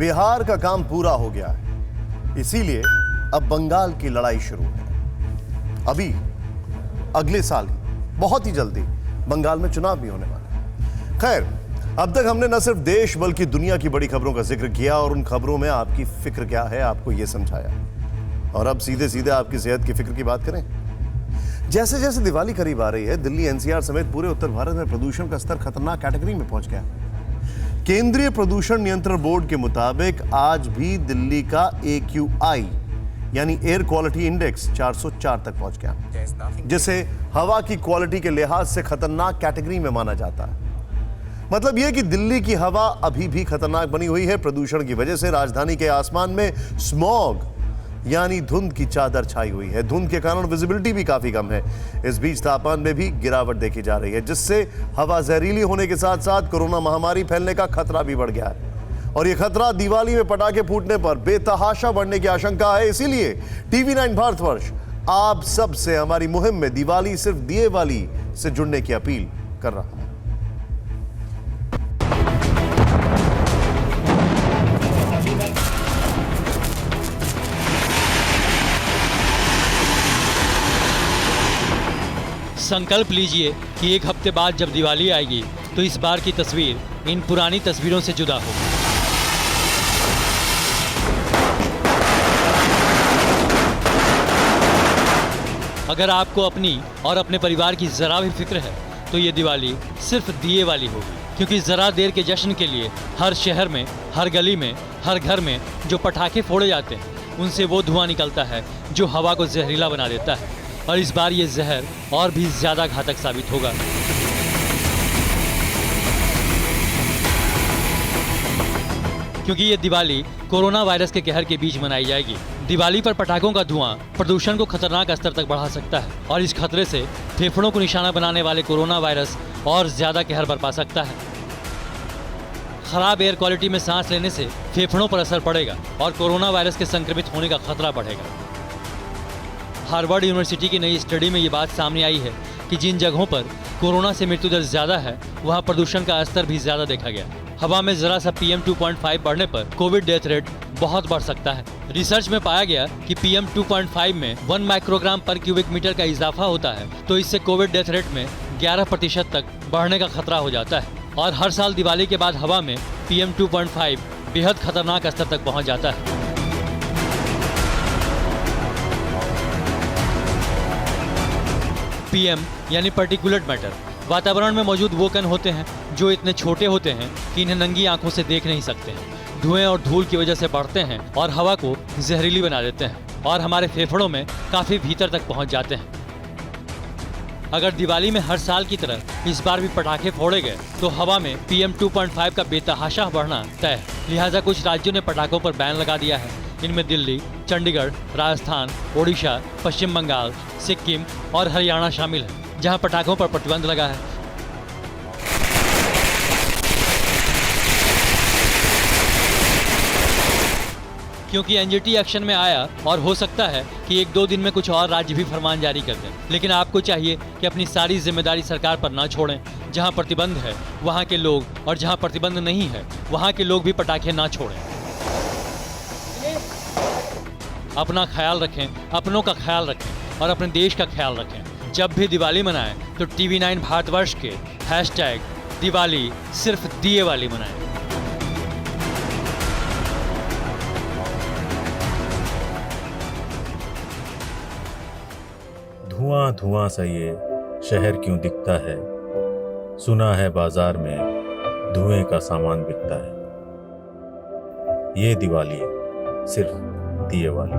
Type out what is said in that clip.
बिहार का काम पूरा हो गया है, इसीलिए अब बंगाल की लड़ाई शुरू है। अभी अगले साल ही, बहुत ही जल्दी बंगाल में चुनाव भी होने वाले हैं। खैर, अब तक हमने न सिर्फ देश बल्कि दुनिया की बड़ी खबरों का जिक्र किया और उन खबरों में आपकी फिक्र क्या है आपको यह समझाया। और अब सीधे सीधे आपकी सेहत की फिक्र की बात करें। जैसे जैसे दिवाली करीब आ रही है, दिल्ली एनसीआर समेत पूरे उत्तर भारत में प्रदूषण का स्तर खतरनाक कैटेगरी में पहुंच गया। केंद्रीय प्रदूषण नियंत्रण बोर्ड के मुताबिक आज भी दिल्ली का AQI यानी एयर क्वालिटी इंडेक्स 404 तक पहुंच गया, जिसे हवा की क्वालिटी के लिहाज से खतरनाक कैटेगरी में माना जाता है। मतलब यह कि दिल्ली की हवा अभी भी खतरनाक बनी हुई है। प्रदूषण की वजह से राजधानी के आसमान में स्मॉग यानी धुंध की चादर छाई हुई है। धुंध के कारण विजिबिलिटी भी काफी कम है। इस बीच तापमान में भी गिरावट देखी जा रही है, जिससे हवा जहरीली होने के साथ साथ कोरोना महामारी फैलने का खतरा भी बढ़ गया है। और यह खतरा दिवाली में पटाखे फूटने पर बेतहाशा बढ़ने की आशंका है। इसीलिए TV9 भारतवर्ष आप सबसे हमारी मुहिम में दिवाली सिर्फ दिए वाली से जुड़ने की अपील कर रहा है। संकल्प लीजिए कि एक हफ्ते बाद जब दिवाली आएगी तो इस बार की तस्वीर इन पुरानी तस्वीरों से जुदा होगी। अगर आपको अपनी और अपने परिवार की जरा भी फिक्र है तो ये दिवाली सिर्फ दिए वाली होगी, क्योंकि जरा देर के जश्न के लिए हर शहर में, हर गली में, हर घर में जो पटाखे फोड़े जाते हैं उनसे वो धुआं निकलता है जो हवा को जहरीला बना देता है। और इस बार ये जहर और भी ज्यादा घातक साबित होगा। क्योंकि ये दिवाली कोरोना वायरस के कहर के बीच मनाई जाएगी। दिवाली पर पटाखों का धुआं प्रदूषण को खतरनाक स्तर तक बढ़ा सकता है और इस खतरे से फेफड़ों को निशाना बनाने वाले कोरोना वायरस और ज्यादा कहर बरपा सकता है। खराब एयर क्वालिटी में सांस लेने से फेफड़ों पर असर पड़ेगा और कोरोना वायरस के संक्रमित होने का खतरा बढ़ेगा। हार्वर्ड यूनिवर्सिटी की नई स्टडी में ये बात सामने आई है कि जिन जगहों पर कोरोना से मृत्यु दर ज्यादा है वहाँ प्रदूषण का स्तर भी ज्यादा देखा गया। हवा में जरा सा PM 2.5 बढ़ने पर कोविड डेथ रेट बहुत बढ़ सकता है। रिसर्च में पाया गया कि PM 2.5 में 1 माइक्रोग्राम पर क्यूबिक मीटर का इजाफा होता है तो इससे कोविड डेथ रेट में 11% तक बढ़ने का खतरा हो जाता है। और हर साल दिवाली के बाद हवा में PM 2.5 बेहद खतरनाक स्तर तक पहुँच जाता है। PM यानी पर्टिकुलेट मैटर वातावरण में मौजूद वो कण होते हैं जो इतने छोटे होते हैं कि इन्हें नंगी आंखों से देख नहीं सकते हैं। धुएं और धूल की वजह से बढ़ते हैं और हवा को जहरीली बना देते हैं और हमारे फेफड़ों में काफी भीतर तक पहुंच जाते हैं। अगर दिवाली में हर साल की तरह इस बार भी पटाखे फोड़े गए तो हवा में PM 2.5 का बेतहाशा बढ़ना तय है। लिहाजा कुछ राज्यों ने पटाखों पर बैन लगा दिया है। इनमें दिल्ली, चंडीगढ़, राजस्थान, ओडिशा, पश्चिम बंगाल, सिक्किम और हरियाणा शामिल है, जहां पटाखों पर प्रतिबंध लगा है। क्योंकि NGT एक्शन में आया और हो सकता है कि 1-2 दिन में कुछ और राज्य भी फरमान जारी कर दें, लेकिन आपको चाहिए कि अपनी सारी जिम्मेदारी सरकार पर ना छोड़ें। जहां प्रतिबंध है वहां के लोग और जहां प्रतिबंध नहीं है वहां के लोग भी पटाखे ना छोड़ें। अपना ख्याल रखें, अपनों का ख्याल रखें और अपने देश का ख्याल रखें। जब भी दिवाली मनाएं तो TV9 भारतवर्ष के #दिवाली सिर्फ दिए वाली मनाएं। धुआं धुआं सा ये शहर क्यों दिखता है, सुना है बाजार में धुएं का सामान बिकता है। ये दिवाली सिर्फ दिए वाली।